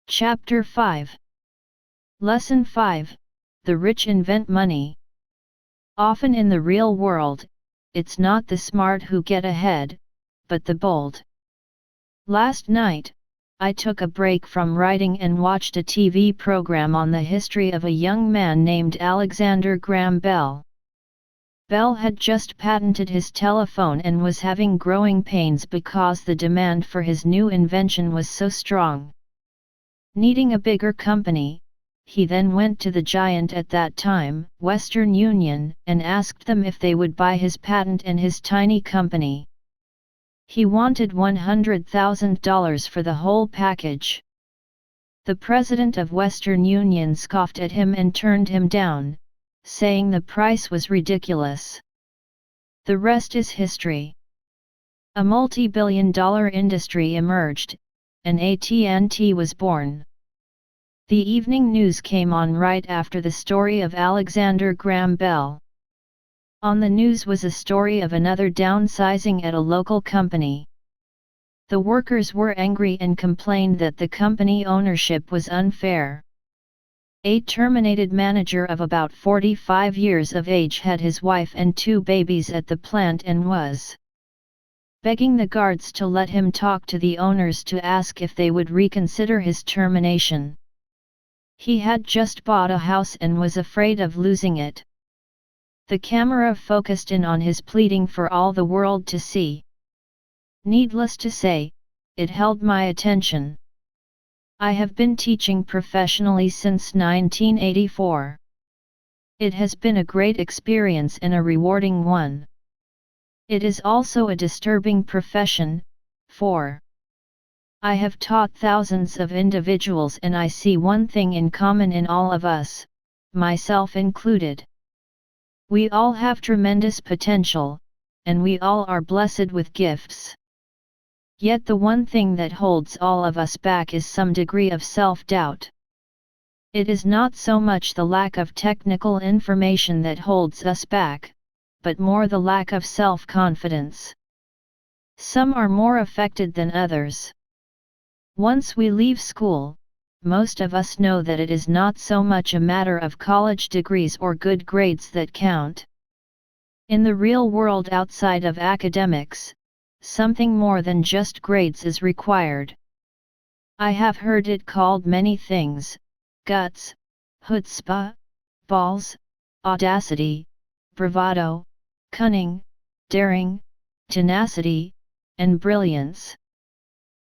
Chapter 5. Lesson 5. The rich invent money. Often in the real world, it's not the smart who get ahead, but the bold. Last night, I took a break from writing and watched a TV program on the history of a young man named Alexander Graham Bell. Bell had just patented his telephone and was having growing pains because the demand for his new invention was so strong. Needing a bigger company, he then went to the giant at that time, Western Union, and asked them if they would buy his patent and his tiny company. He wanted $100,000 for the whole package. The president of Western Union scoffed at him and turned him down, saying the price was ridiculous. The rest is history. A multi-billion-dollar industry emerged, and AT&T was born. The evening news came on right after the story of Alexander Graham Bell. On the news was a story of another downsizing at a local company. The workers were angry and complained that the company ownership was unfair. A terminated manager of about 45 years of age had his wife and 2 babies at the plant and was begging the guards to let him talk to the owners to ask if they would reconsider his termination. He had just bought a house and was afraid of losing it. The camera focused in on his pleading for all the world to see. Needless to say, it held my attention. I have been teaching professionally since 1984. It has been a great experience and a rewarding one. It is also a disturbing profession, for I have taught thousands of individuals and I see one thing in common in all of us, myself included. We all have tremendous potential, and we all are blessed with gifts. Yet the one thing that holds all of us back is some degree of self-doubt. It is not so much the lack of technical information that holds us back, but more the lack of self-confidence. Some are more affected than others. Once we leave school, most of us know that it is not so much a matter of college degrees or good grades that count. In the real world outside of academics, something more than just grades is required. I have heard it called many things: guts, chutzpah, balls, audacity, bravado, cunning, daring, tenacity, and brilliance.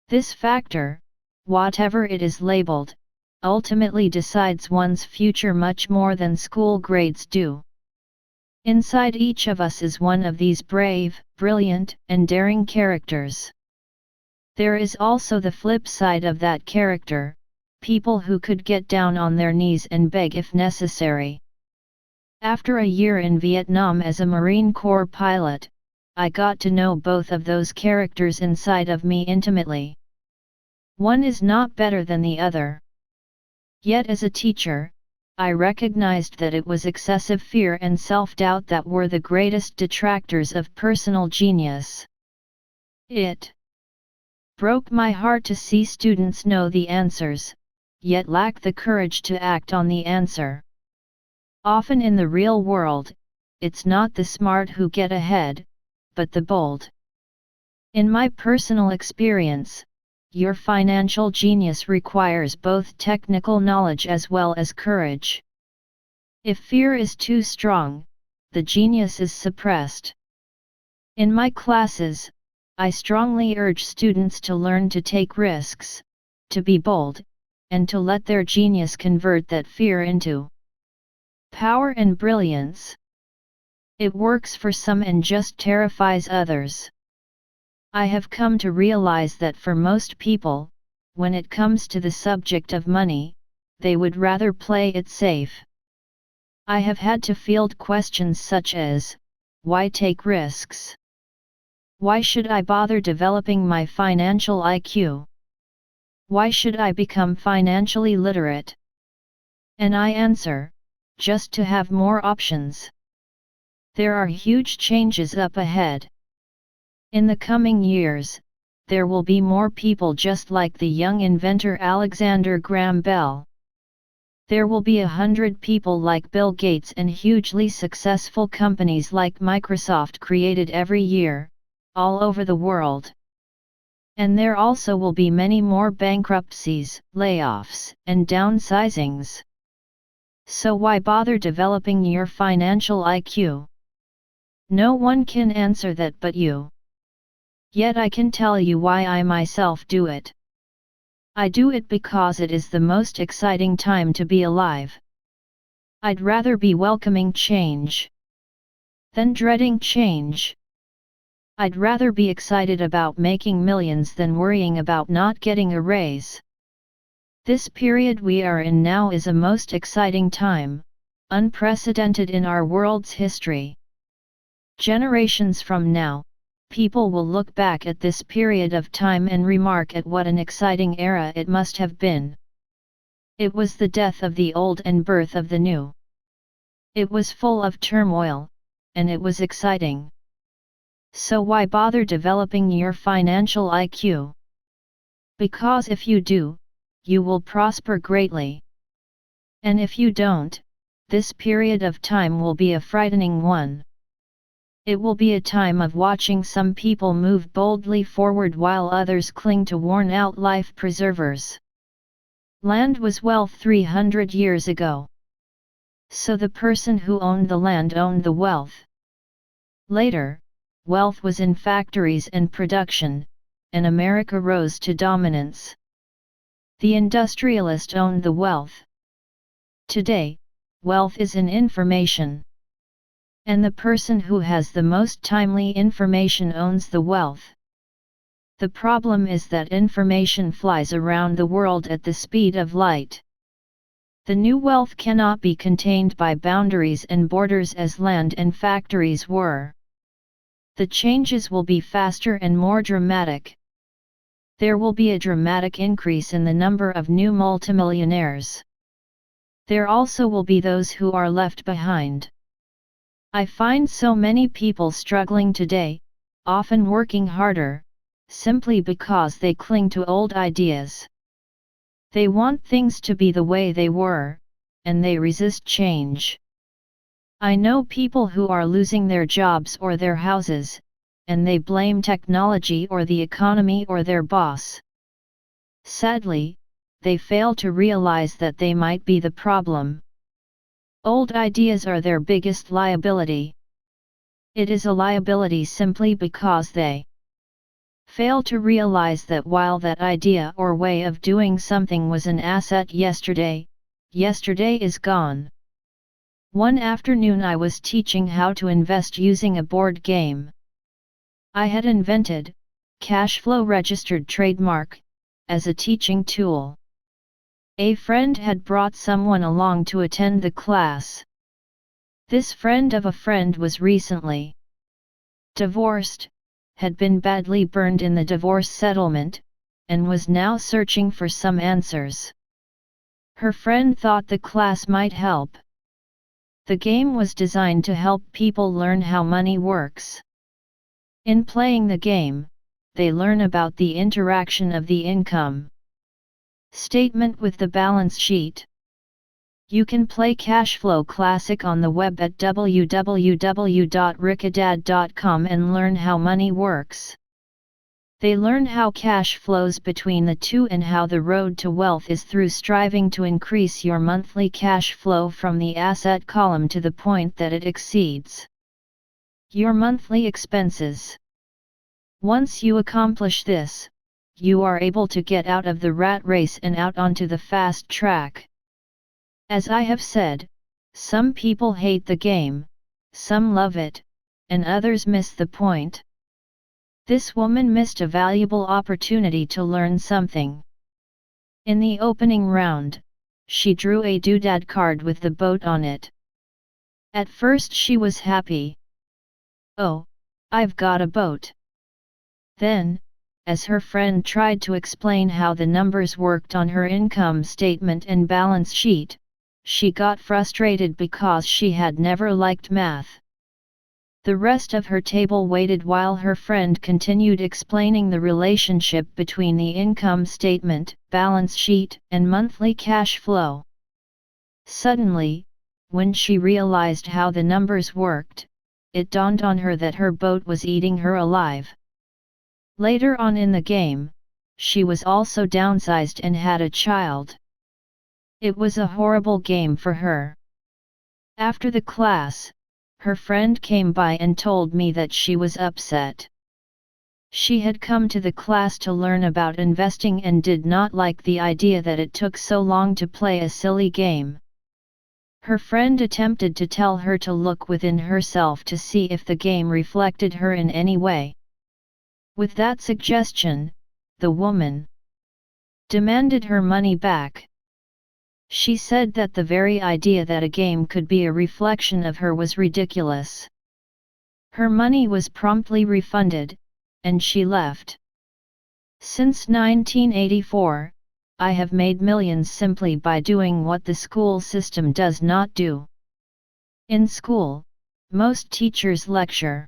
This factor, whatever it is labeled, ultimately decides one's future much more than school grades do. Inside each of us is one of these brave, brilliant, and daring characters. There is also the flip side of that character, people who could get down on their knees and beg if necessary. After a year in Vietnam as a Marine Corps pilot, I got to know both of those characters inside of me intimately. One is not better than the other. Yet as a teacher, I recognized that it was excessive fear and self-doubt that were the greatest detractors of personal genius. It broke my heart to see students know the answers, yet lack the courage to act on the answer. Often in the real world, it's not the smart who get ahead, but the bold. In my personal experience, your financial genius requires both technical knowledge as well as courage. If fear is too strong, the genius is suppressed. In my classes, I strongly urge students to learn to take risks, to be bold, and to let their genius convert that fear into power and brilliance. It works for some and just terrifies others. I have come to realize that for most people, when it comes to the subject of money, they would rather play it safe. I have had to field questions such as, why take risks? Why should I bother developing my financial IQ? Why should I become financially literate? And I answer, just to have more options. There are huge changes up ahead. In the coming years, there will be more people just like the young inventor Alexander Graham Bell. There will be 100 people like Bill Gates and hugely successful companies like Microsoft created every year, all over the world. And there also will be many more bankruptcies, layoffs, and downsizings. So why bother developing your financial IQ? No one can answer that but you. Yet I can tell you why I myself do it. I do it because it is the most exciting time to be alive. I'd rather be welcoming change than dreading change. I'd rather be excited about making millions than worrying about not getting a raise. This period we are in now is a most exciting time, unprecedented in our world's history. Generations from now, people will look back at this period of time and remark at what an exciting era it must have been. It was the death of the old and birth of the new. It was full of turmoil, and it was exciting. So why bother developing your financial IQ? Because if you do, you will prosper greatly. And if you don't, this period of time will be a frightening one. It will be a time of watching some people move boldly forward while others cling to worn-out life preservers. Land was wealth 300 years ago. So the person who owned the land owned the wealth. Later, wealth was in factories and production, and America rose to dominance. The industrialist owned the wealth. Today, wealth is in information. And the person who has the most timely information owns the wealth. The problem is that information flies around the world at the speed of light. The new wealth cannot be contained by boundaries and borders as land and factories were. The changes will be faster and more dramatic. There will be a dramatic increase in the number of new multimillionaires. There also will be those who are left behind. I find so many people struggling today, often working harder, simply because they cling to old ideas. They want things to be the way they were, and they resist change. I know people who are losing their jobs or their houses, and they blame technology or the economy or their boss. Sadly, they fail to realize that they might be the problem. Old ideas are their biggest liability. It is a liability simply because they fail to realize that while that idea or way of doing something was an asset yesterday, yesterday is gone. One afternoon I was teaching how to invest using a board game. I had invented cash flow registered trademark as a teaching tool. A friend had brought someone along to attend the class. This friend of a friend was recently divorced, had been badly burned in the divorce settlement, and was now searching for some answers. Her friend thought the class might help. The game was designed to help people learn how money works. In playing the game, they learn about the interaction of the income statement with the balance sheet. You can play Cashflow Classic on the web at www.rickadad.com and learn how money works. They learn how cash flows between the two and how the road to wealth is through striving to increase your monthly cash flow from the asset column to the point that it exceeds your monthly expenses. Once you accomplish this, you are able to get out of the rat race and out onto the fast track. As I have said, some people hate the game, some love it, and others miss the point. This woman missed a valuable opportunity to learn something. In the opening round, she drew a doodad card with the boat on it. At first she was happy. Oh, I've got a boat. Then, as her friend tried to explain how the numbers worked on her income statement and balance sheet, she got frustrated because she had never liked math. The rest of her table waited while her friend continued explaining the relationship between the income statement, balance sheet, and monthly cash flow. Suddenly, when she realized how the numbers worked, it dawned on her that her boat was eating her alive. Later on in the game, she was also downsized and had a child. It was a horrible game for her. After the class, her friend came by and told me that she was upset. She had come to the class to learn about investing and did not like the idea that it took so long to play a silly game. Her friend attempted to tell her to look within herself to see if the game reflected her in any way. With that suggestion, the woman demanded her money back. She said that the very idea that a game could be a reflection of her was ridiculous. Her money was promptly refunded, and she left. Since 1984, I have made millions simply by doing what the school system does not do. In school, most teachers lecture.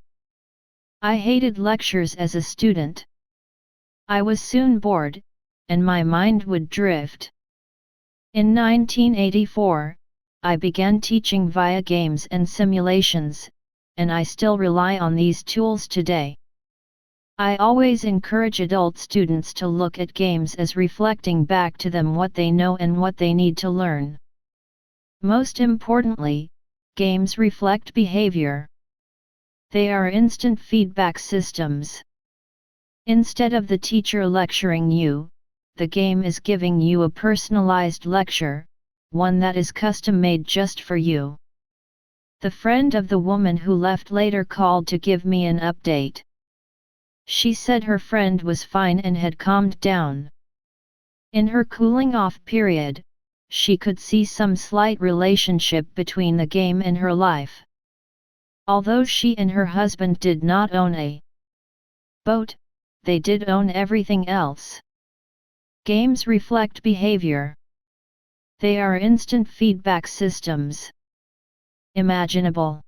I hated lectures as a student. I was soon bored, and my mind would drift. In 1984, I began teaching via games and simulations, and I still rely on these tools today. I always encourage adult students to look at games as reflecting back to them what they know and what they need to learn. Most importantly, games reflect behavior. They are instant feedback systems. Instead of the teacher lecturing you, the game is giving you a personalized lecture, one that is custom-made just for you. The friend of the woman who left later called to give me an update. She said her friend was fine and had calmed down. In her cooling-off period, she could see some slight relationship between the game and her life. Although she and her husband did not own a boat, they did own everything else. Games reflect behavior. They are instant feedback systems. Imaginable.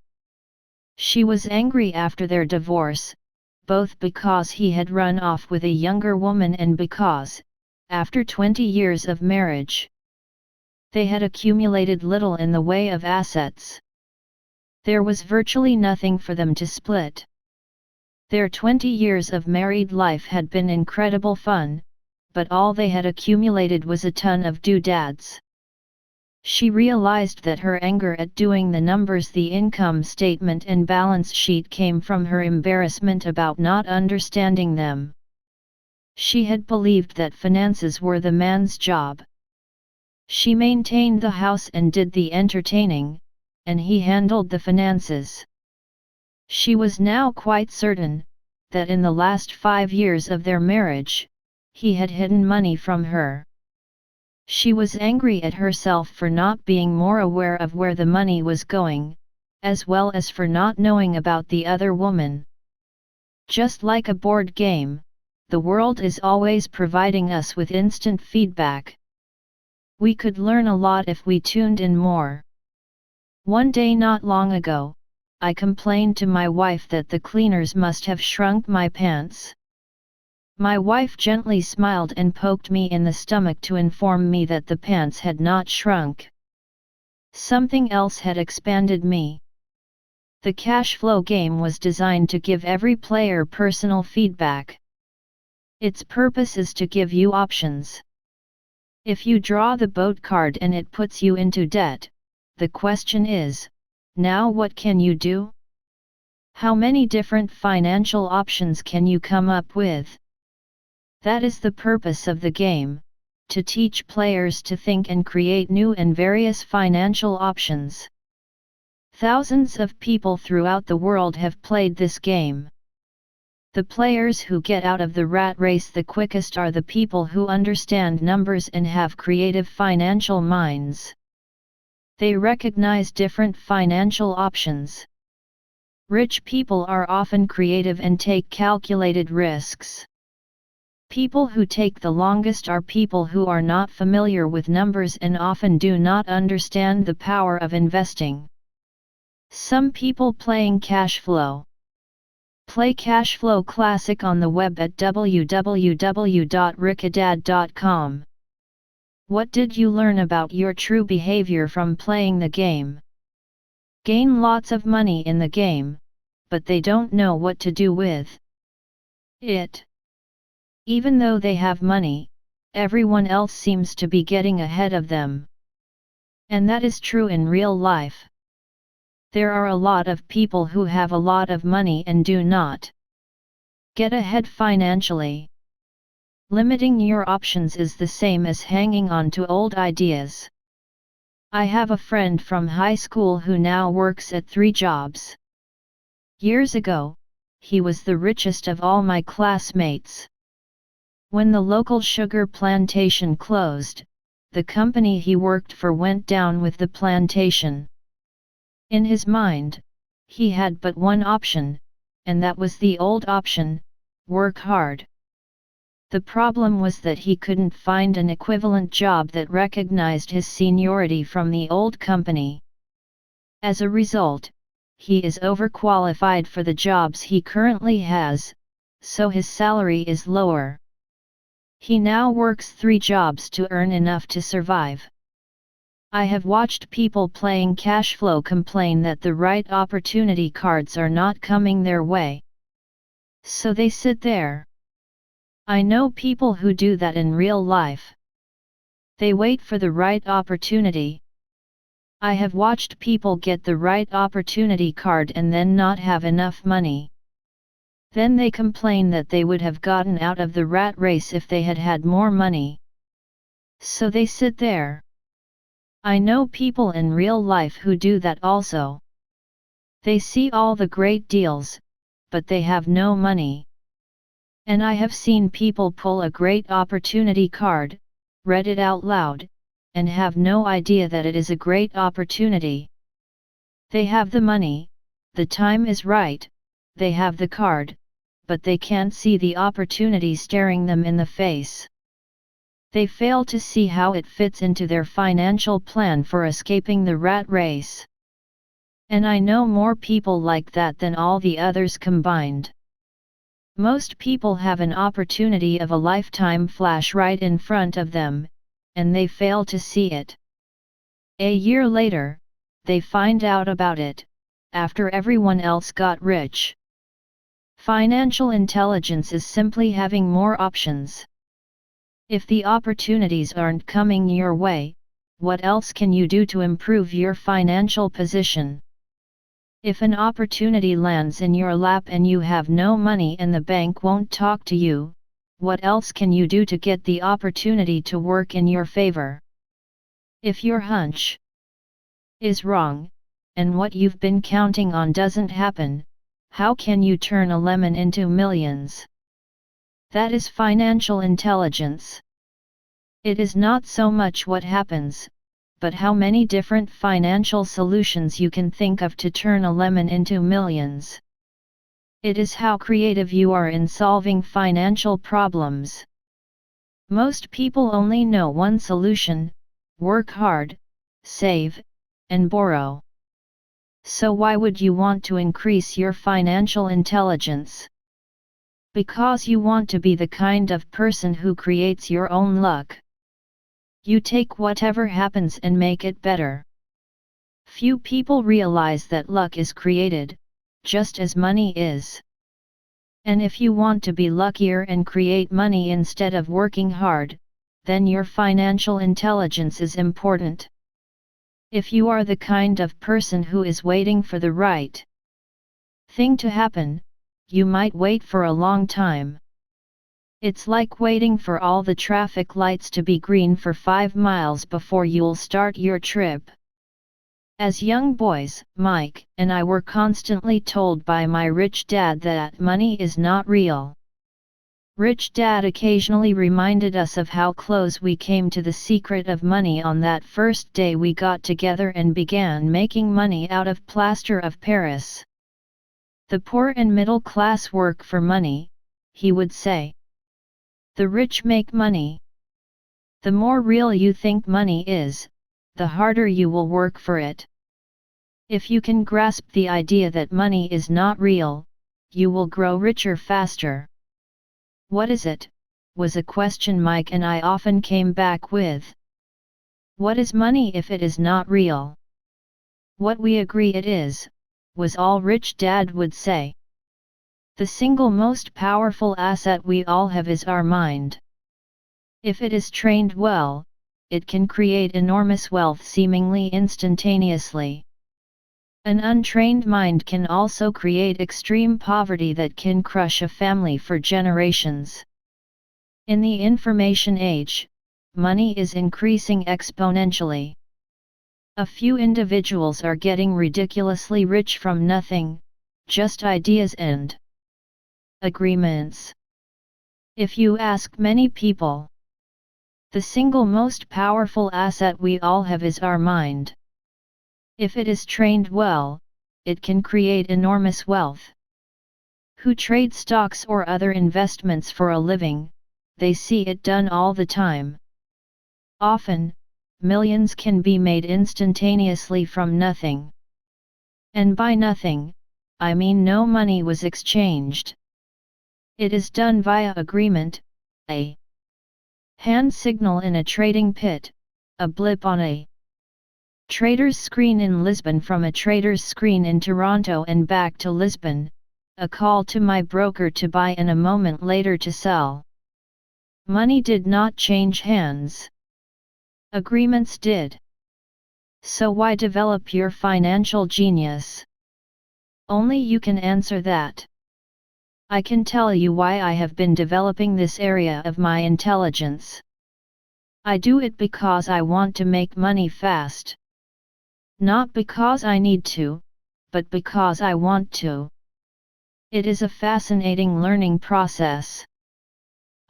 She was angry after their divorce, both because he had run off with a younger woman and because, after 20 years of marriage, they had accumulated little in the way of assets. There was virtually nothing for them to split. Their 20 years of married life had been incredible fun, but all they had accumulated was a ton of doodads. She realized that her anger at doing the numbers, the income statement and balance sheet, came from her embarrassment about not understanding them. She had believed that finances were the man's job. She maintained the house and did the entertaining, and he handled the finances. She was now quite certain that in the last 5 years of their marriage, he had hidden money from her. She was angry at herself for not being more aware of where the money was going, as well as for not knowing about the other woman. Just like a board game, the world is always providing us with instant feedback. We could learn a lot if we tuned in more. One day not long ago, I complained to my wife that the cleaners must have shrunk my pants. My wife gently smiled and poked me in the stomach to inform me that the pants had not shrunk. Something else had expanded me. The cash flow game was designed to give every player personal feedback. Its purpose is to give you options. If you draw the boat card and it puts you into debt, the question is, now what can you do? How many different financial options can you come up with? That is the purpose of the game, to teach players to think and create new and various financial options. Thousands of people throughout the world have played this game. The players who get out of the rat race the quickest are the people who understand numbers and have creative financial minds. They recognize different financial options. Rich people are often creative and take calculated risks. People who take the longest are people who are not familiar with numbers and often do not understand the power of investing. Some people playing cash flow. Play cash flow classic on the web at www.rickadad.com. What did you learn about your true behavior from playing the game? Gain lots of money in the game, but they don't know what to do with it. Even though they have money, everyone else seems to be getting ahead of them. And that is true in real life. There are a lot of people who have a lot of money and do not get ahead financially. Limiting your options is the same as hanging on to old ideas. I have a friend from high school who now works at 3 jobs. Years ago, he was the richest of all my classmates. When the local sugar plantation closed, the company he worked for went down with the plantation. In his mind, he had but one option, and that was the old option: work hard. The problem was that he couldn't find an equivalent job that recognized his seniority from the old company. As a result, he is overqualified for the jobs he currently has, so his salary is lower. He now works 3 jobs to earn enough to survive. I have watched people playing cash flow complain that the right opportunity cards are not coming their way. So they sit there. I know people who do that in real life. They wait for the right opportunity. I have watched people get the right opportunity card and then not have enough money. Then they complain that they would have gotten out of the rat race if they had had more money. So they sit there. I know people in real life who do that also. They see all the great deals, but they have no money. And I have seen people pull a great opportunity card, read it out loud, and have no idea that it is a great opportunity. They have the money, the time is right, they have the card, but they can't see the opportunity staring them in the face. They fail to see how it fits into their financial plan for escaping the rat race. And I know more people like that than all the others combined. Most people have an opportunity of a lifetime flash right in front of them, and they fail to see it. A year later, they find out about it, after everyone else got rich. Financial intelligence is simply having more options. If the opportunities aren't coming your way, what else can you do to improve your financial position? If an opportunity lands in your lap and you have no money and the bank won't talk to you, what else can you do to get the opportunity to work in your favor? If your hunch is wrong, and what you've been counting on doesn't happen, how can you turn a lemon into millions? That is financial intelligence. It is not so much what happens, but how many different financial solutions you can think of to turn a lemon into millions. It is how creative you are in solving financial problems. Most people only know one solution: work hard, save, and borrow. So why would you want to increase your financial intelligence? Because you want to be the kind of person who creates your own luck. You take whatever happens and make it better. Few people realize that luck is created, just as money is. And if you want to be luckier and create money instead of working hard, then your financial intelligence is important. If you are the kind of person who is waiting for the right thing to happen, you might wait for a long time. It's like waiting for all the traffic lights to be green for 5 miles before you'll start your trip. As young boys, Mike and I were constantly told by my rich dad that money is not real. Rich Dad occasionally reminded us of how close we came to the secret of money on that first day we got together and began making money out of plaster of Paris. The poor and middle class work for money, he would say. The rich make money. The more real you think money is, the harder you will work for it. If you can grasp the idea that money is not real, you will grow richer faster. What is it? Was a question Mike and I often came back with. What is money if it is not real? What we agree it is, was all Rich Dad would say. The single most powerful asset we all have is our mind. If it is trained well, it can create enormous wealth seemingly instantaneously. An untrained mind can also create extreme poverty that can crush a family for generations. In the information age, money is increasing exponentially. A few individuals are getting ridiculously rich from nothing, just ideas and agreements. If you ask many people, the single most powerful asset we all have is our mind. If it is trained well, it can create enormous wealth. Who trade stocks or other investments for a living, they see it done all the time. Often, millions can be made instantaneously from nothing. And by nothing, I mean no money was exchanged. It is done via agreement, a hand signal in a trading pit, a blip on a trader's screen in Lisbon from a trader's screen in Toronto and back to Lisbon, a call to my broker to buy and a moment later to sell. Money did not change hands. Agreements did. So why develop your financial genius? Only you can answer that. I can tell you why I have been developing this area of my intelligence. I do it because I want to make money fast. Not because I need to, but because I want to. It is a fascinating learning process.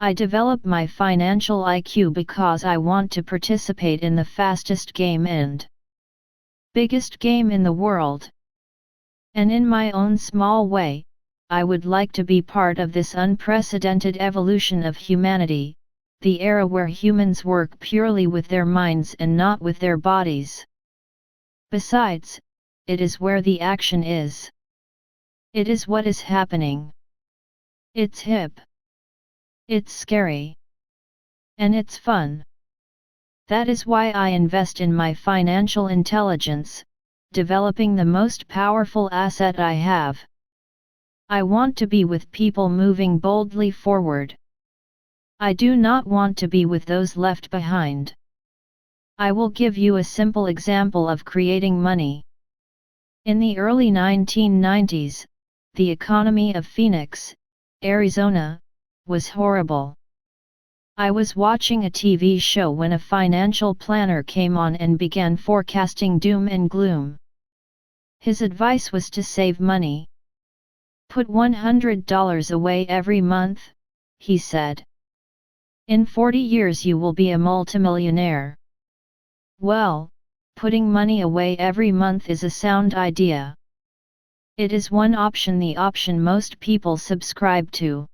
I develop my financial IQ because I want to participate in the fastest game and biggest game in the world. And in my own small way, I would like to be part of this unprecedented evolution of humanity, the era where humans work purely with their minds and not with their bodies. Besides, it is where the action is. It is what is happening. It's hip. It's scary. And it's fun. That is why I invest in my financial intelligence, developing the most powerful asset I have. I want to be with people moving boldly forward. I do not want to be with those left behind. I will give you a simple example of creating money. In the early 1990s, the economy of Phoenix, Arizona, was horrible. I was watching a TV show when a financial planner came on and began forecasting doom and gloom. His advice was to save money. Put $100 away every month, he said. In 40 years you will be a multimillionaire. Well, putting money away every month is a sound idea. It is one option, the option most people subscribe to.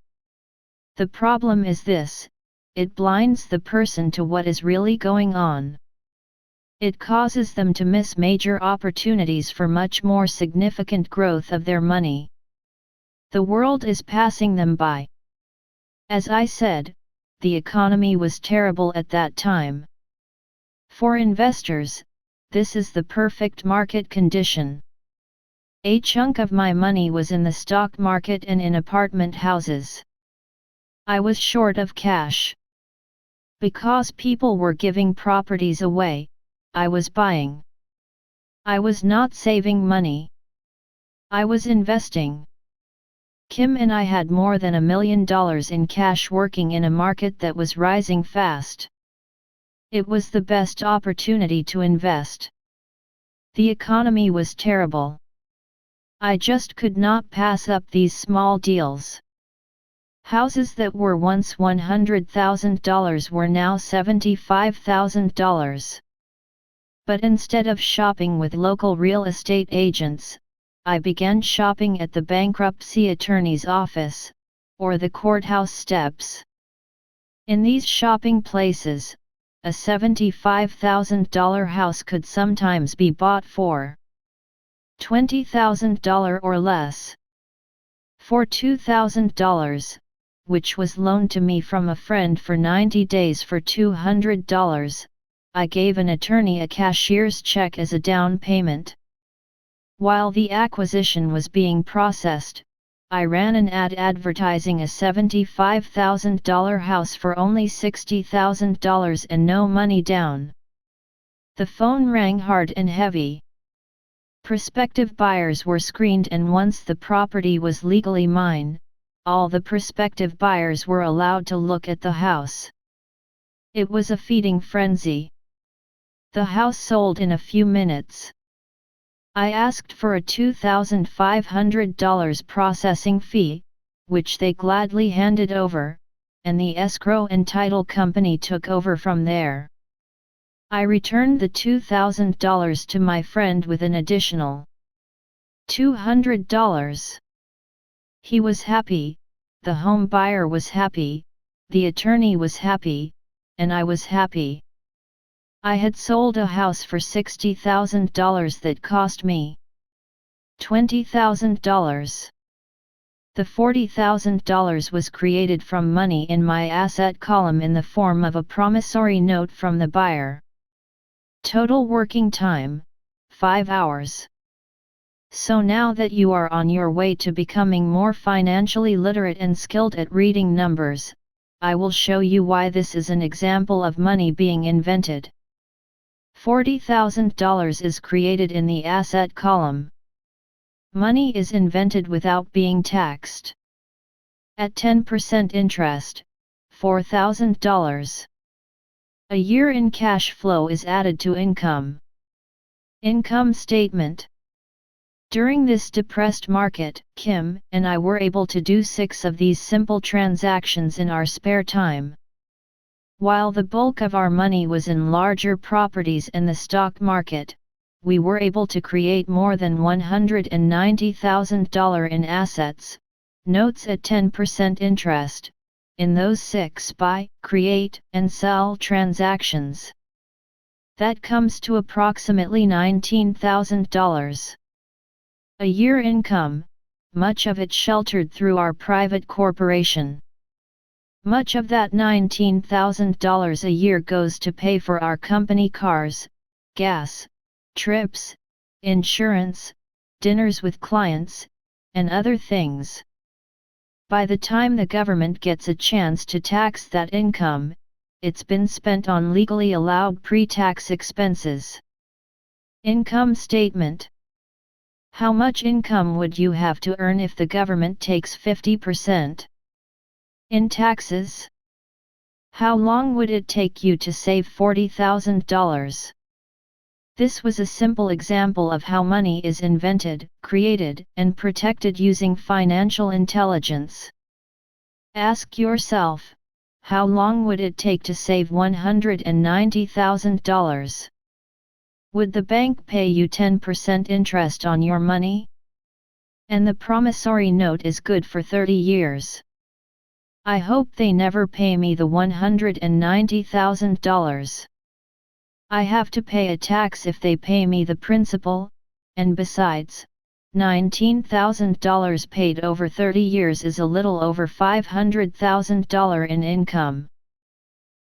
The problem is this: it blinds the person to what is really going on. It causes them to miss major opportunities for much more significant growth of their money. The world is passing them by. As I said, the economy was terrible at that time. For investors, this is the perfect market condition. A chunk of my money was in the stock market and in apartment houses. I was short of cash. Because people were giving properties away, I was buying. I was not saving money. I was investing. Kim and I had more than $1 million in cash working in a market that was rising fast. It was the best opportunity to invest. The economy was terrible. I just could not pass up these small deals. Houses that were once $100,000 were now $75,000. But instead of shopping with local real estate agents, I began shopping at the bankruptcy attorney's office, or the courthouse steps. In these shopping places, a $75,000 house could sometimes be bought for $20,000 or less. For $2,000, which was loaned to me from a friend for 90 days for $200, I gave an attorney a cashier's check as a down payment. While the acquisition was being processed, I ran an ad advertising a $75,000 house for only $60,000 and no money down. The phone rang hard and heavy. Prospective buyers were screened, and once the property was legally mine, all the prospective buyers were allowed to look at the house. It was a feeding frenzy. The house sold in a few minutes. I asked for a $2,500 processing fee, which they gladly handed over, and the escrow and title company took over from there. I returned the $2,000 to my friend with an additional $200. He was happy, the home buyer was happy, the attorney was happy, and I was happy. I had sold a house for $60,000 that cost me $20,000. The $40,000 was created from money in my asset column in the form of a promissory note from the buyer. Total working time, 5 hours. So now that you are on your way to becoming more financially literate and skilled at reading numbers, I will show you why this is an example of money being invented. $40,000 is created in the asset column. Money is invented without being taxed. At 10% interest, $4,000. A year in cash flow is added to income. Income statement. During this depressed market, Kim and I were able to do 6 of these simple transactions in our spare time. While the bulk of our money was in larger properties and the stock market, we were able to create more than $190,000 in assets, notes at 10% interest, in those 6 buy, create, and sell transactions. That comes to approximately $19,000. A year income, much of it sheltered through our private corporation. Much of that $19,000 a year goes to pay for our company cars, gas, trips, insurance, dinners with clients, and other things. By the time the government gets a chance to tax that income, it's been spent on legally allowed pre-tax expenses. Income statement. How much income would you have to earn if the government takes 50% in taxes? How long would it take you to save $40,000? This was a simple example of how money is invented, created, and protected using financial intelligence. Ask yourself, how long would it take to save $190,000? Would the bank pay you 10% interest on your money? And the promissory note is good for 30 years. I hope they never pay me the $190,000. I have to pay a tax if they pay me the principal, and besides, $19,000 paid over 30 years is a little over $500,000 in income.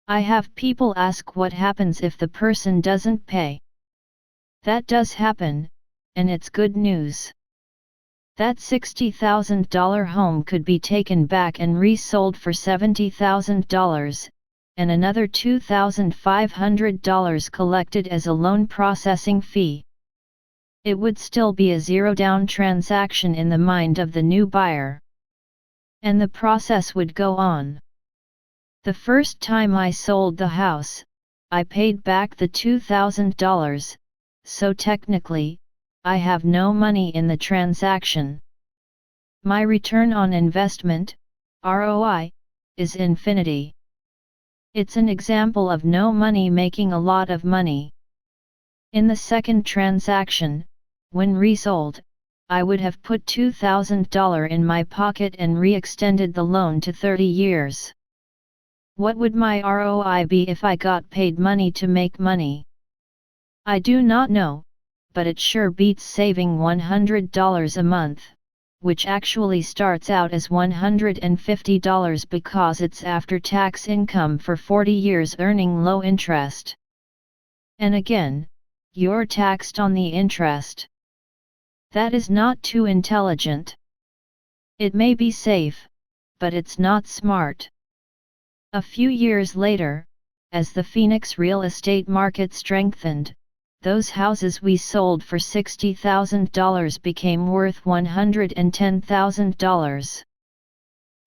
I have people ask what happens if the person doesn't pay. That does happen, and it's good news. That $60,000 home could be taken back and resold for $70,000, and another $2,500 collected as a loan processing fee. It would still be a zero-down transaction in the mind of the new buyer. And the process would go on. The first time I sold the house, I paid back the $2,000, so technically, I have no money in the transaction. My return on investment, ROI, is infinity. It's an example of no money making a lot of money. In the second transaction, when resold, I would have put $2,000 in my pocket and re-extended the loan to 30 years. What would my ROI be if I got paid money to make money? I do not know, but it sure beats saving $100 a month, which actually starts out as $150 because it's after-tax income for 40 years earning low interest. And again, you're taxed on the interest. That is not too intelligent. It may be safe, but it's not smart. A few years later, as the Phoenix real estate market strengthened, those houses we sold for $60,000 became worth $110,000.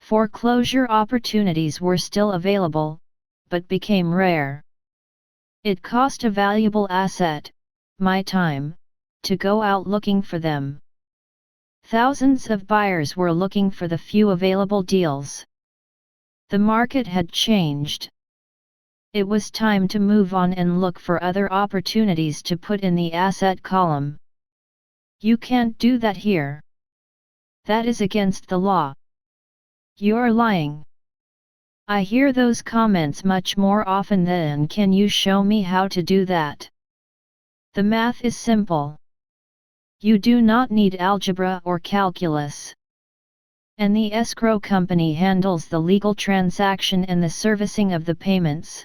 Foreclosure opportunities were still available, but became rare. It cost a valuable asset, my time, to go out looking for them. Thousands of buyers were looking for the few available deals. The market had changed. It was time to move on and look for other opportunities to put in the asset column. You can't do that here. That is against the law. You're lying. I hear those comments much more often than "Can you show me how to do that?" The math is simple. You do not need algebra or calculus. And the escrow company handles the legal transaction and the servicing of the payments.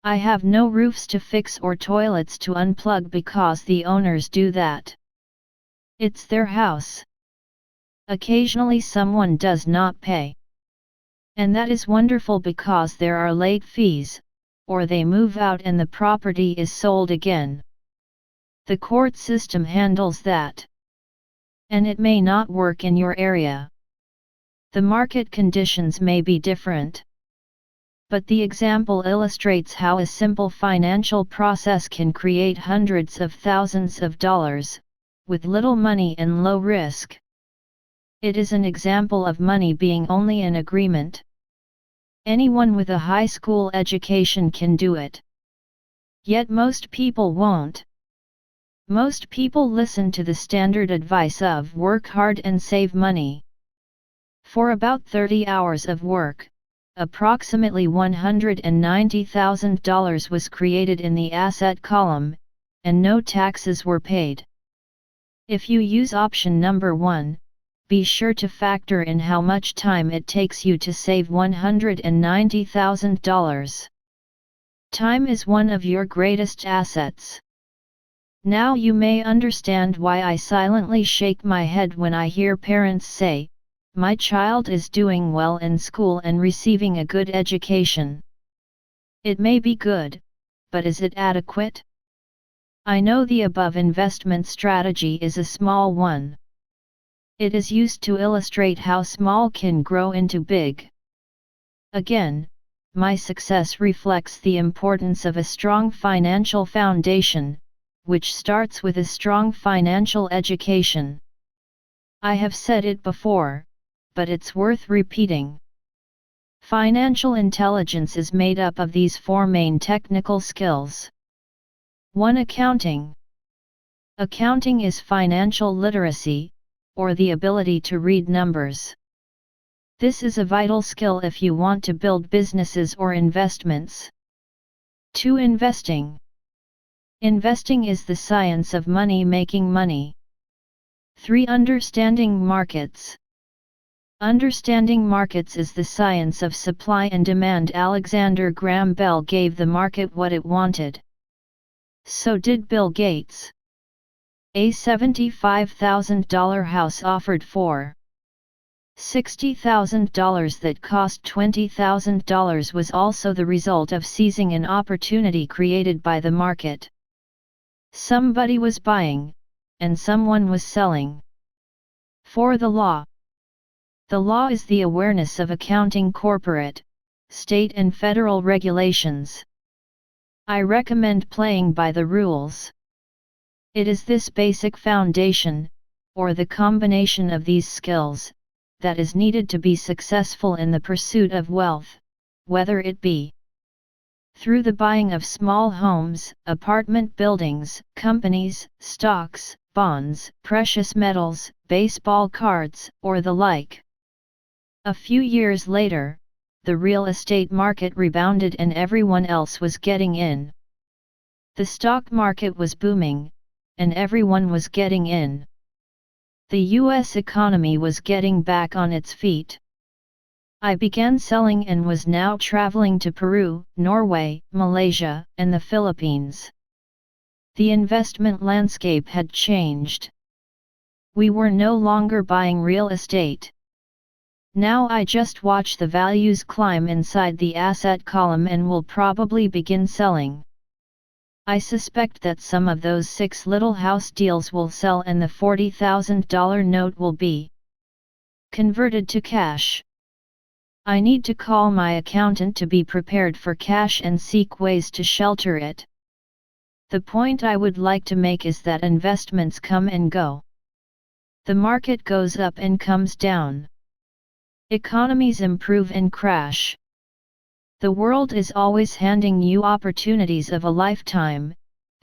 I have no roofs to fix or toilets to unplug because the owners do that. It's their house. Occasionally someone does not pay. And that is wonderful because there are late fees, or they move out and the property is sold again. The court system handles that. And it may not work in your area. The market conditions may be different. But the example illustrates how a simple financial process can create hundreds of thousands of dollars, with little money and low risk. It is an example of money being only an agreement. Anyone with a high school education can do it. Yet most people won't. Most people listen to the standard advice of work hard and save money. For about 30 hours of work, approximately $190,000 was created in the asset column, and no taxes were paid. If you use option number 1, be sure to factor in how much time it takes you to save $190,000. Time is one of your greatest assets. Now you may understand why I silently shake my head when I hear parents say, "My child is doing well in school and receiving a good education." It may be good, but is it adequate? I know the above investment strategy is a small one. It is used to illustrate how small can grow into big. Again, my success reflects the importance of a strong financial foundation, which starts with a strong financial education. I have said it before, but it's worth repeating. Financial intelligence is made up of these 4 main technical skills. 1. Accounting. Accounting is financial literacy, or the ability to read numbers. This is a vital skill if you want to build businesses or investments. 2. Investing. Investing is the science of money making money. 3. Understanding markets. Understanding markets is the science of supply and demand. Alexander Graham Bell gave the market what it wanted. So did Bill Gates. A $75,000 house offered for $60,000 that cost $20,000 was also the result of seizing an opportunity created by the market. Somebody was buying, and someone was selling. 4. The law. The law is the awareness of accounting corporate, state and federal regulations. I recommend playing by the rules. It is this basic foundation, or the combination of these skills, that is needed to be successful in the pursuit of wealth, whether it be through the buying of small homes, apartment buildings, companies, stocks, bonds, precious metals, baseball cards, or the like. A few years later, the real estate market rebounded and everyone else was getting in. The stock market was booming, and everyone was getting in. The US economy was getting back on its feet. I began selling and was now traveling to Peru, Norway, Malaysia, and the Philippines. The investment landscape had changed. We were no longer buying real estate. Now I just watch the values climb inside the asset column and will probably begin selling. I suspect that some of those 6 little house deals will sell and the $40,000 note will be converted to cash. I need to call my accountant to be prepared for cash and seek ways to shelter it. The point I would like to make is that investments come and go. The market goes up and comes down. Economies improve and crash. The world is always handing you opportunities of a lifetime,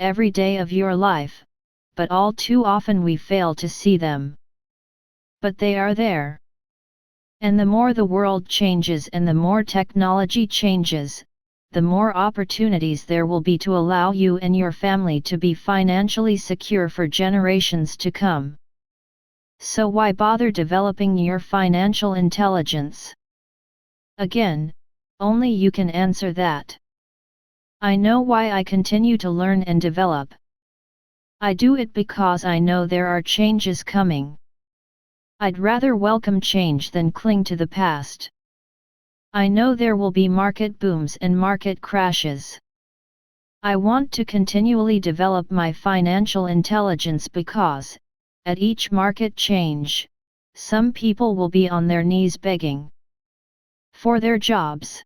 every day of your life, but all too often we fail to see them. But they are there. And the more the world changes and the more technology changes, the more opportunities there will be to allow you and your family to be financially secure for generations to come. So why bother developing your financial intelligence? Again, only you can answer that. I know why I continue to learn and develop. I do it because I know there are changes coming. I'd rather welcome change than cling to the past. I know there will be market booms and market crashes. I want to continually develop my financial intelligence because, at each market change, some people will be on their knees begging for their jobs.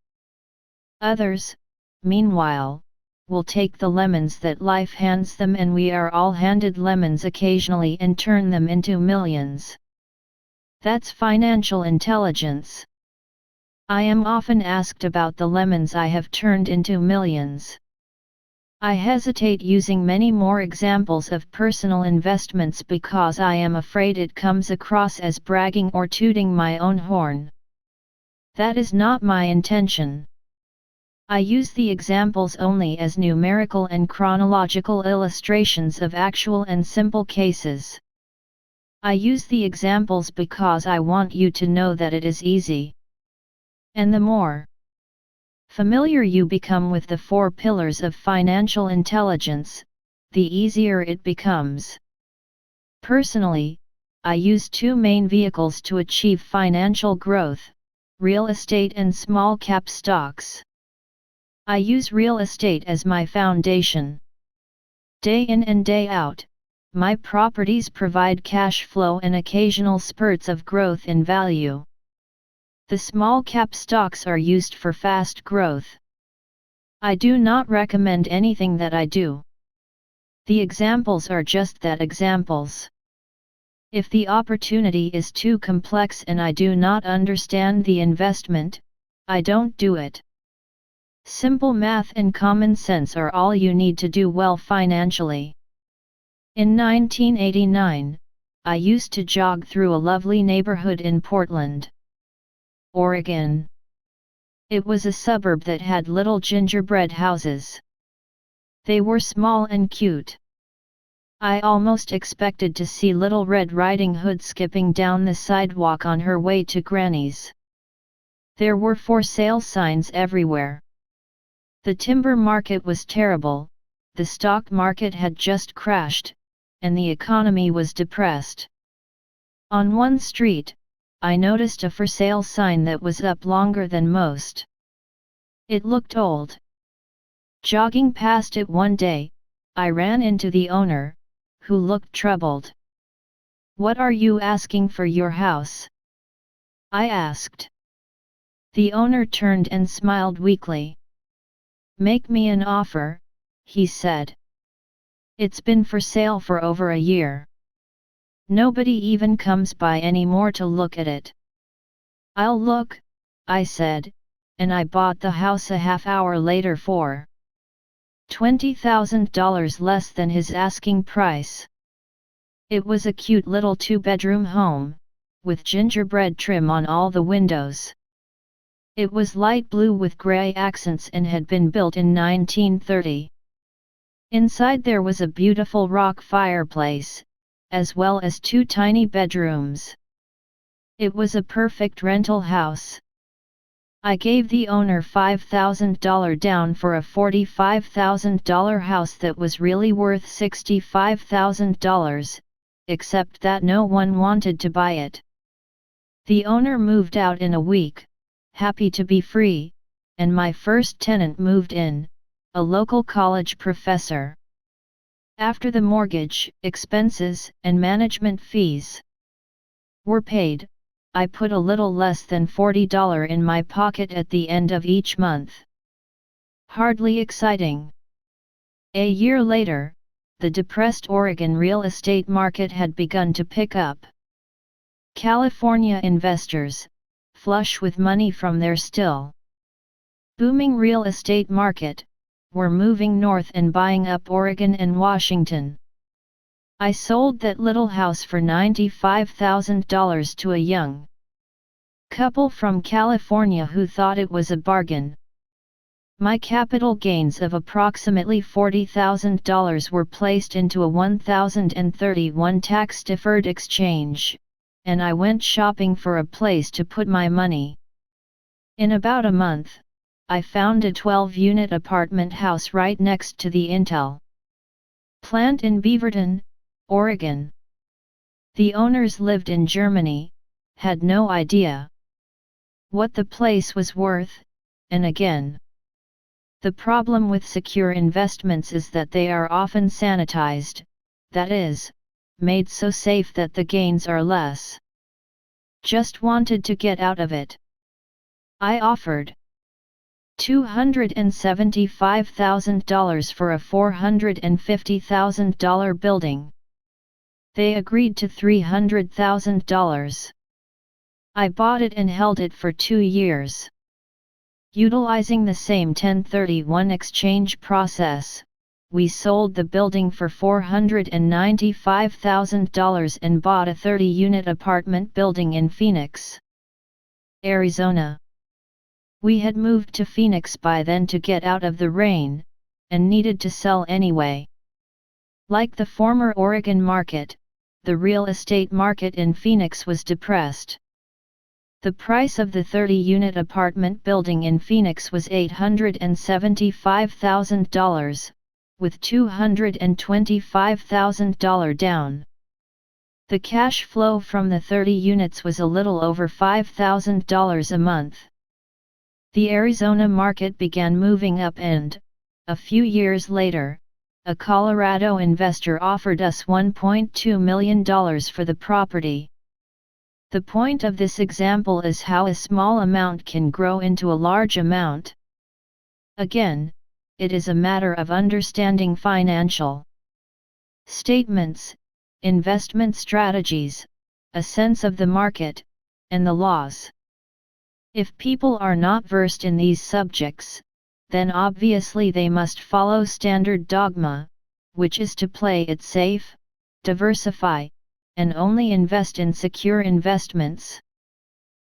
Others, meanwhile, will take the lemons that life hands them, and we are all handed lemons occasionally, and turn them into millions. That's financial intelligence. I am often asked about the lemons I have turned into millions. I hesitate using many more examples of personal investments because I am afraid it comes across as bragging or tooting my own horn. That is not my intention. I use the examples only as numerical and chronological illustrations of actual and simple cases. I use the examples because I want you to know that it is easy. And the more familiar you become with the 4 pillars of financial intelligence, the easier it becomes. Personally, I use 2 main vehicles to achieve financial growth: real estate and small cap stocks. I use real estate as my foundation. Day in and day out, my properties provide cash flow and occasional spurts of growth in value. The small cap stocks are used for fast growth. I do not recommend anything that I do. The examples are just that, examples. If the opportunity is too complex and I do not understand the investment, I don't do it. Simple math and common sense are all you need to do well financially. In 1989, I used to jog through a lovely neighborhood in Portland, Oregon. It was a suburb that had little gingerbread houses. They were small and cute. I almost expected to see Little Red Riding Hood skipping down the sidewalk on her way to Granny's. There were for sale signs everywhere. The timber market was terrible, the stock market had just crashed, and the economy was depressed. On one street, I noticed a for sale sign that was up longer than most. It looked old. Jogging past it one day, I ran into the owner, who looked troubled. "What are you asking for your house?" I asked. The owner turned and smiled weakly. "Make me an offer," he said. "It's been for sale for over a year. Nobody even comes by anymore to look at it." "I'll look," I said, and I bought the house a half hour later for $20,000 less than his asking price. It was a cute little 2-bedroom home, with gingerbread trim on all the windows. It was light blue with gray accents and had been built in 1930. Inside there was a beautiful rock fireplace, as well as 2 tiny bedrooms. It was a perfect rental house. I gave the owner $5,000 down for a $45,000 house that was really worth $65,000, except that no one wanted to buy it. The owner moved out in a week, happy to be free, and my first tenant moved in, a local college professor. After the mortgage, expenses, and management fees were paid, I put a little less than $40 in my pocket at the end of each month. Hardly exciting. A year later, the depressed Oregon real estate market had begun to pick up. California investors, flush with money from their still booming real estate market, were moving north and buying up Oregon and Washington. I sold that little house for $95,000 to a young couple from California who thought it was a bargain. My capital gains of approximately $40,000 were placed into a 1031 tax-deferred exchange, and I went shopping for a place to put my money. In about a month, I found a 12-unit apartment house right next to the Intel plant in Beaverton, Oregon. The owners lived in Germany, had no idea what the place was worth, and again, the problem with secure investments is that they are often sanitized, that is, made so safe that the gains are less. Just wanted to get out of it. I offered $275,000 for a $450,000 building. They agreed to $300,000. I bought it and held it for 2 years. Utilizing the same 1031 exchange process, we sold the building for $495,000 and bought a 30-unit apartment building in Phoenix, Arizona. We had moved to Phoenix by then to get out of the rain, and needed to sell anyway. Like the former Oregon market, the real estate market in Phoenix was depressed. The price of the 30-unit apartment building in Phoenix was $875,000, with $225,000 down. The cash flow from the 30 units was a little over $5,000 a month. The Arizona market began moving up and, a few years later, a Colorado investor offered us $1.2 million for the property. The point of this example is how a small amount can grow into a large amount. Again, it is a matter of understanding financial statements, investment strategies, a sense of the market, and the laws. If people are not versed in these subjects, then obviously they must follow standard dogma, which is to play it safe, diversify, and only invest in secure investments.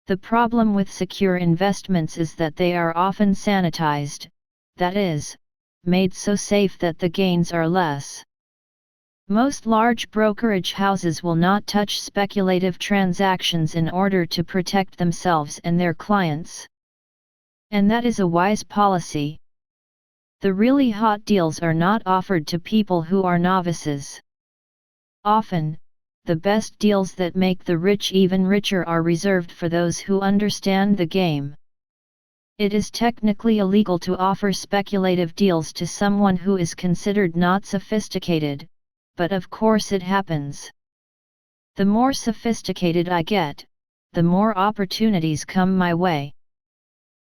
The problem with secure investments is that they are often sanitized, that is, made so safe that the gains are less. Most large brokerage houses will not touch speculative transactions in order to protect themselves and their clients. And that is a wise policy. The really hot deals are not offered to people who are novices. Often, the best deals that make the rich even richer are reserved for those who understand the game. It is technically illegal to offer speculative deals to someone who is considered not sophisticated, but of course it happens. The more sophisticated I get, the more opportunities come my way.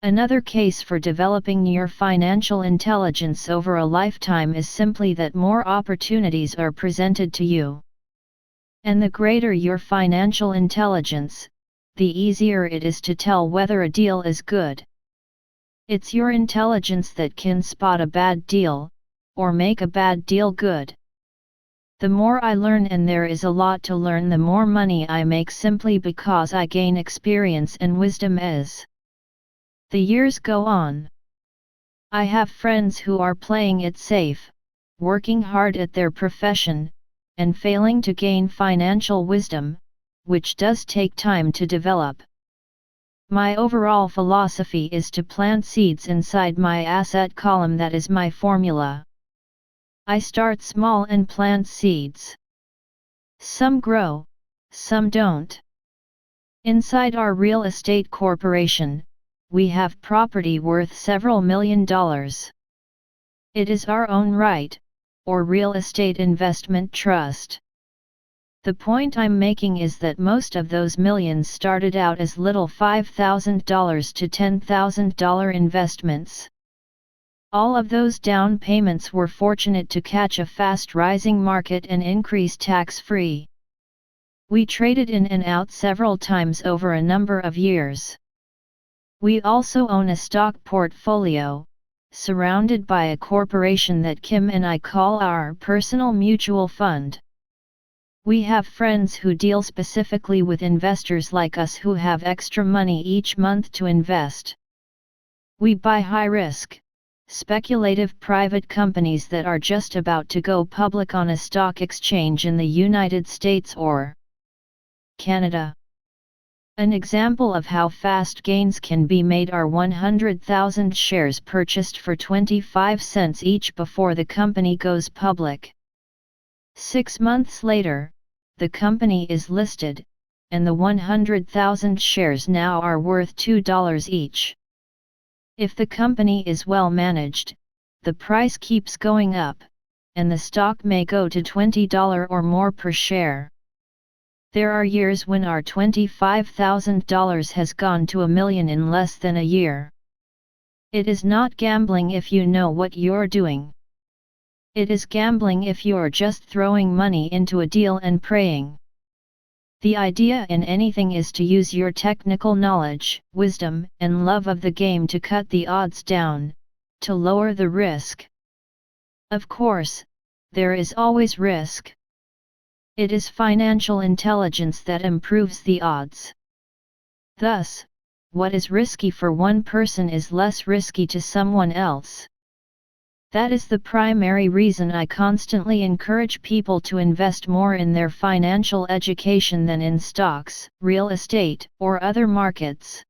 Another case for developing your financial intelligence over a lifetime is simply that more opportunities are presented to you. And the greater your financial intelligence, the easier it is to tell whether a deal is good. It's your intelligence that can spot a bad deal, or make a bad deal good. The more I learn, and there is a lot to learn, the more money I make simply because I gain experience and wisdom as the years go on. I have friends who are playing it safe, working hard at their profession, and failing to gain financial wisdom, which does take time to develop. My overall philosophy is to plant seeds inside my asset column. That is my formula. I start small and plant seeds. Some grow, some don't. Inside our real estate corporation, we have property worth several $1 million. It is our own right, or real estate investment trust. The point I'm making is that most of those millions started out as little $5,000 to $10,000 investments. All of those down payments were fortunate to catch a fast rising market and increase tax-free. We traded in and out several times over a number of years. We also own a stock portfolio, surrounded by a corporation that Kim and I call our personal mutual fund. We have friends who deal specifically with investors like us who have extra money each month to invest. We buy high-risk, speculative private companies that are just about to go public on a stock exchange in the United States or Canada. An example of how fast gains can be made are 100,000 shares purchased for 25 cents each before the company goes public. 6 months later, the company is listed, and the 100,000 shares now are worth $2 each. If the company is well managed, the price keeps going up, and the stock may go to $20 or more per share. There are years when our $25,000 has gone to $1 million in less than a year. It is not gambling if you know what you're doing. It is gambling if you're just throwing money into a deal and praying. The idea in anything is to use your technical knowledge, wisdom, and love of the game to cut the odds down, to lower the risk. Of course, there is always risk. It is financial intelligence that improves the odds. Thus, what is risky for one person is less risky to someone else. That is the primary reason I constantly encourage people to invest more in their financial education than in stocks, real estate, or other markets.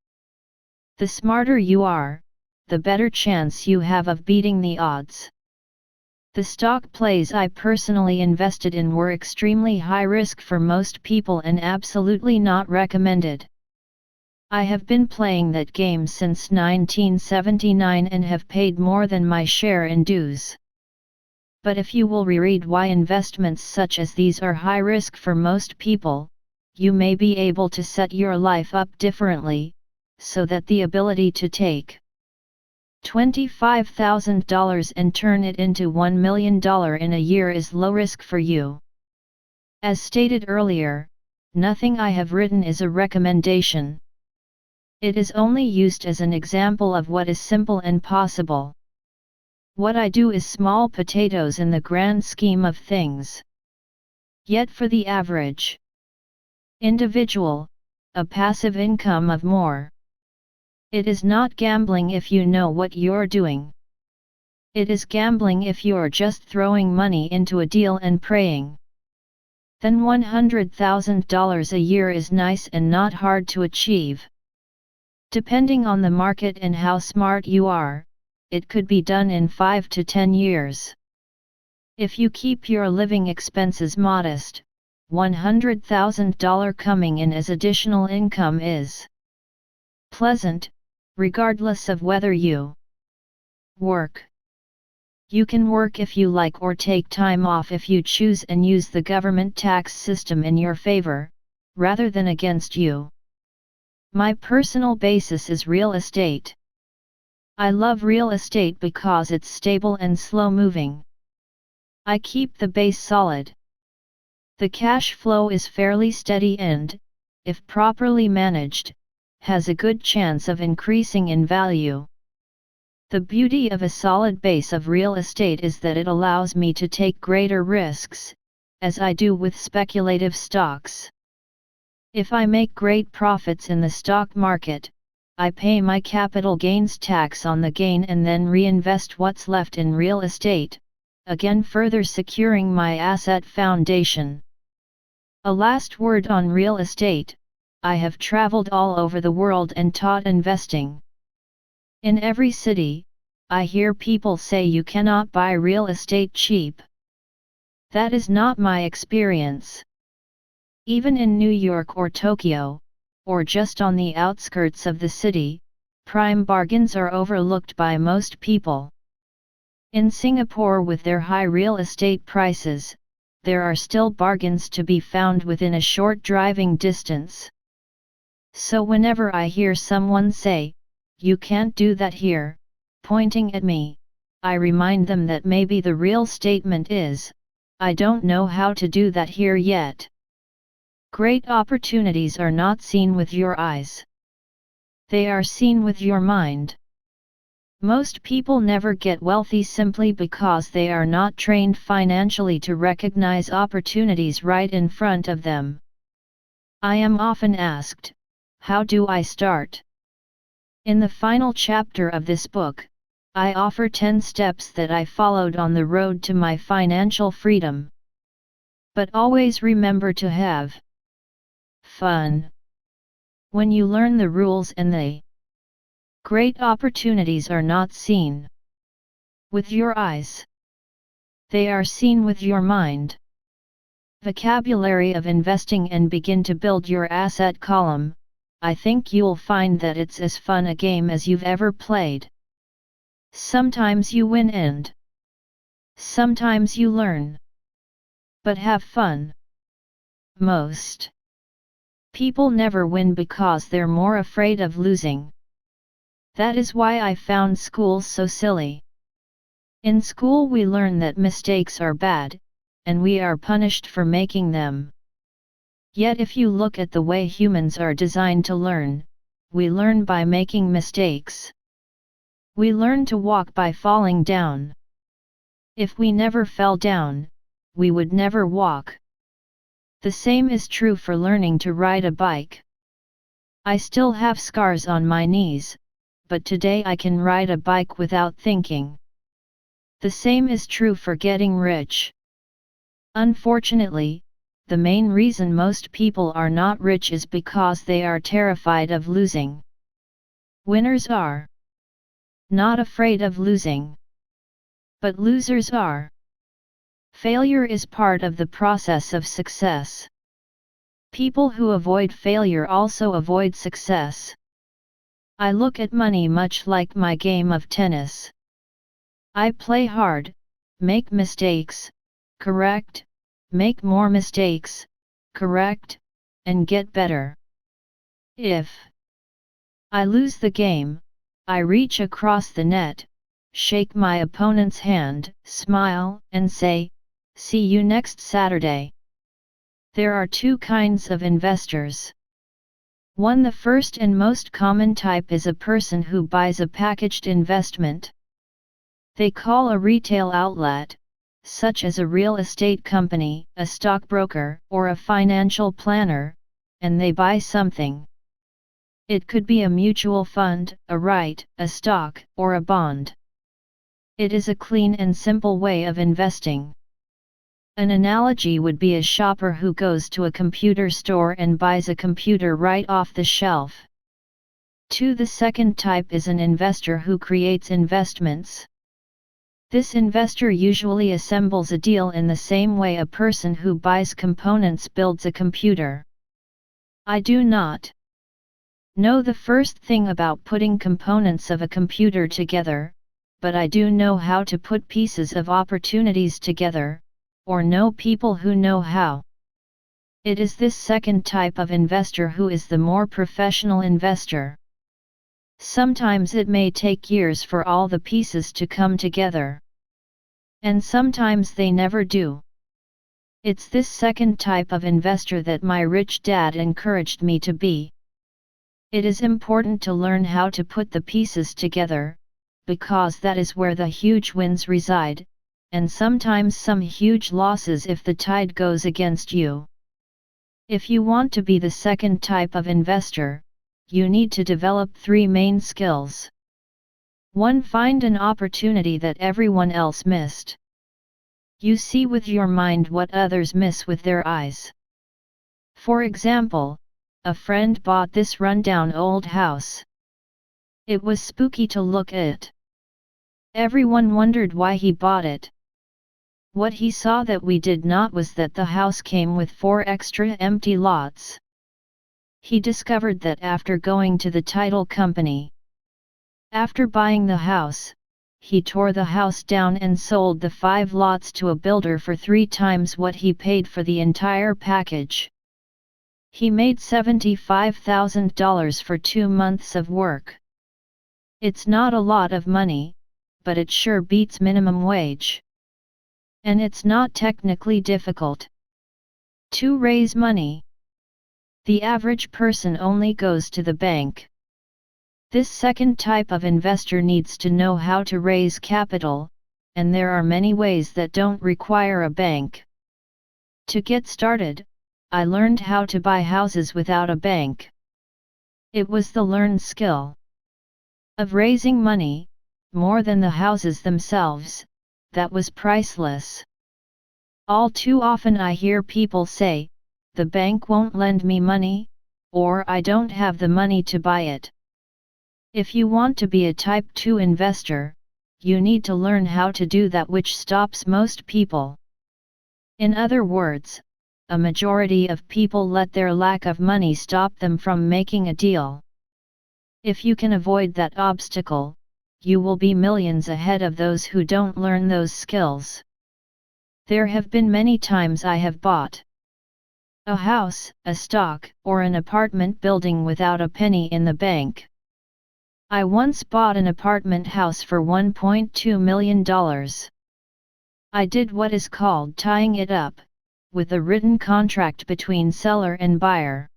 The smarter you are, the better chance you have of beating the odds. The stock plays I personally invested in were extremely high risk for most people and absolutely not recommended. I have been playing that game since 1979 and have paid more than my share in dues. But if you will reread why investments such as these are high risk for most people, you may be able to set your life up differently, so that the ability to take $25,000 and turn it into $1 million in a year is low risk for you. As stated earlier, nothing I have written is a recommendation. It is only used as an example of what is simple and possible. What I do is small potatoes in the grand scheme of things. Yet for the average individual, a passive income of more. It is not gambling if you know what you're doing. It is gambling if you're just throwing money into a deal and praying. Then $100,000 a year is nice and not hard to achieve. Depending on the market and how smart you are, it could be done in 5 to 10 years. If you keep your living expenses modest, $100,000 coming in as additional income is pleasant, regardless of whether you work. You can work if you like or take time off if you choose and use the government tax system in your favor, rather than against you. My personal basis is real estate. I love real estate because it's stable and slow-moving. I keep the base solid. The cash flow is fairly steady and, if properly managed, has a good chance of increasing in value. The beauty of a solid base of real estate is that it allows me to take greater risks, as I do with speculative stocks. If I make great profits in the stock market, I pay my capital gains tax on the gain and then reinvest what's left in real estate, again further securing my asset foundation. A last word on real estate: I have traveled all over the world and taught investing. In every city, I hear people say you cannot buy real estate cheap. That is not my experience. Even in New York or Tokyo, or just on the outskirts of the city, prime bargains are overlooked by most people. In Singapore, with their high real estate prices, there are still bargains to be found within a short driving distance. So whenever I hear someone say, "You can't do that here," pointing at me, I remind them that maybe the real statement is, "I don't know how to do that here yet." Great opportunities are not seen with your eyes. They are seen with your mind. Most people never get wealthy simply because they are not trained financially to recognize opportunities right in front of them. I am often asked, how do I start? In the final chapter of this book, I offer 10 steps that I followed on the road to my financial freedom. But always remember to have fun when you learn the rules, and the great opportunities are not seen with your eyes. They are seen with your mind. Vocabulary of investing, and begin to build your asset column. I think you'll find that it's as fun a game as you've ever played. Sometimes you win and sometimes you learn. But have fun. Most people never win because they're more afraid of losing. That is why I found school so silly. In school we learn that mistakes are bad, and we are punished for making them. Yet if you look at the way humans are designed to learn, we learn by making mistakes. We learn to walk by falling down. If we never fell down, we would never walk. The same is true for learning to ride a bike. I still have scars on my knees, but today I can ride a bike without thinking. The same is true for getting rich. Unfortunately, the main reason most people are not rich is because they are terrified of losing. Winners are not afraid of losing. But losers are. Failure is part of the process of success. People who avoid failure also avoid success. I look at money much like my game of tennis. I play hard, make mistakes, correct, make more mistakes, correct, and get better. If I lose the game, I reach across the net, shake my opponent's hand, smile, and say, "See you next Saturday." There are two kinds of investors. One, the first and most common type, is a person who buys a packaged investment. They call a retail outlet, such as a real estate company, a stockbroker, or a financial planner, and they buy something. It could be a mutual fund, a right, a stock, or a bond. It is a clean and simple way of investing. An analogy would be a shopper who goes to a computer store and buys a computer right off the shelf. 2. The second type is an investor who creates investments. This investor usually assembles a deal in the same way a person who buys components builds a computer. I do not know the first thing about putting components of a computer together, but I do know how to put pieces of opportunities together, or know people who know how. It is this second type of investor who is the more professional investor. Sometimes it may take years for all the pieces to come together. And sometimes they never do. It's this second type of investor that my rich dad encouraged me to be. It is important to learn how to put the pieces together, because that is where the huge wins reside, and sometimes some huge losses if the tide goes against you. If you want to be the second type of investor, you need to develop 3 main skills. 1. Find an opportunity that everyone else missed. You see with your mind what others miss with their eyes. For example, a friend bought this rundown old house. It was spooky to look at. Everyone wondered why he bought it. What he saw that we did not was that the house came with 4 extra empty lots. He discovered that after going to the title company. After buying the house, he tore the house down and sold the 5 lots to a builder for 3 times what he paid for the entire package. He made $75,000 for 2 months of work. It's not a lot of money, but it sure beats minimum wage. And it's not technically difficult to raise money. The average person only goes to the bank. This second type of investor needs to know how to raise capital, and there are many ways that don't require a bank. To get started, I learned how to buy houses without a bank. It was the learned skill of raising money, more than the houses themselves, that was priceless. All too often I hear people say, "The bank won't lend me money," or "I don't have the money to buy it." If you want to be a Type 2 investor, you need to learn how to do that which stops most people. In other words, a majority of people let their lack of money stop them from making a deal. If you can avoid that obstacle, you will be millions ahead of those who don't learn those skills. There have been many times I have bought a house, a stock, or an apartment building without a penny in the bank. I once bought an apartment house for $1.2 million. I did what is called tying it up, with a written contract between seller and buyer.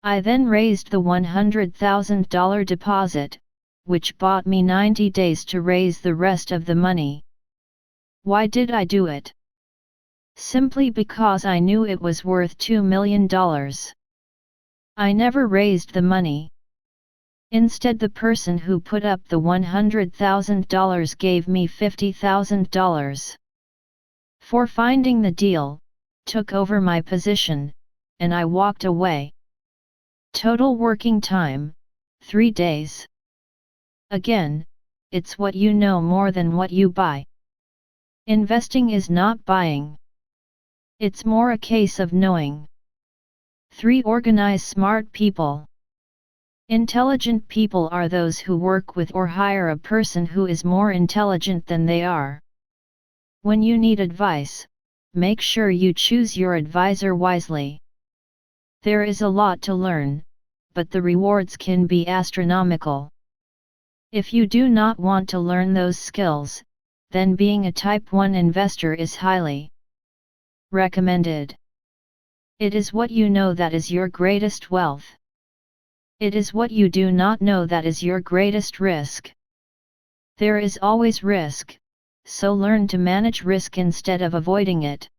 I then raised the $100,000 deposit, which bought me 90 days to raise the rest of the money. Why did I do it? Simply because I knew it was worth $2 million. I never raised the money. Instead, the person who put up the $100,000 gave me $50,000. For finding the deal, took over my position, and I walked away. Total working time, 3 days. Again, it's what you know more than what you buy. Investing is not buying. It's more a case of knowing. 3. Organize smart people. Intelligent people are those who work with or hire a person who is more intelligent than they are. When you need advice, make sure you choose your advisor wisely. There is a lot to learn, but the rewards can be astronomical. If you do not want to learn those skills, then being a Type 1 investor is highly recommended. It is what you know that is your greatest wealth. It is what you do not know that is your greatest risk. There is always risk, so learn to manage risk instead of avoiding it.